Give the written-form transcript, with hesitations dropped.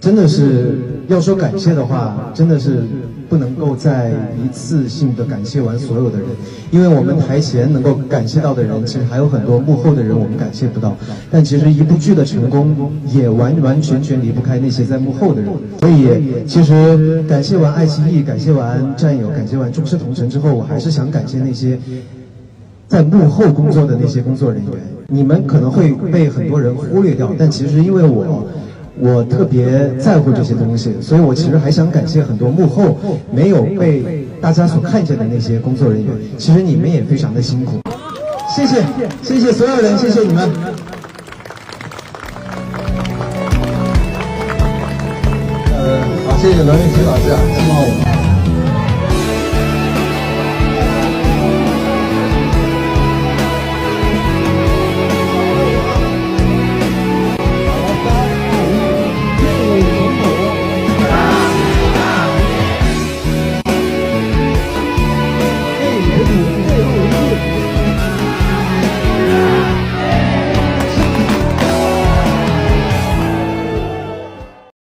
真的是要说感谢的话，真的是不能够再一次性的感谢完所有的人，因为我们台前能够感谢到的人，其实还有很多幕后的人我们感谢不到。但其实一部剧的成功，也完完全全离不开那些在幕后的人。所以，其实感谢完爱奇艺，感谢完战友，感谢完众志同城之后，我还是想感谢那些在幕后工作的那些工作人员。你们可能会被很多人忽略掉，但其实因为我特别在乎这些东西，所以我其实还想感谢很多幕后没有被大家所看见的那些工作人员。其实你们也非常的辛苦，谢谢所有人，谢谢你们。好，谢谢罗云熙老师啊，希望我们。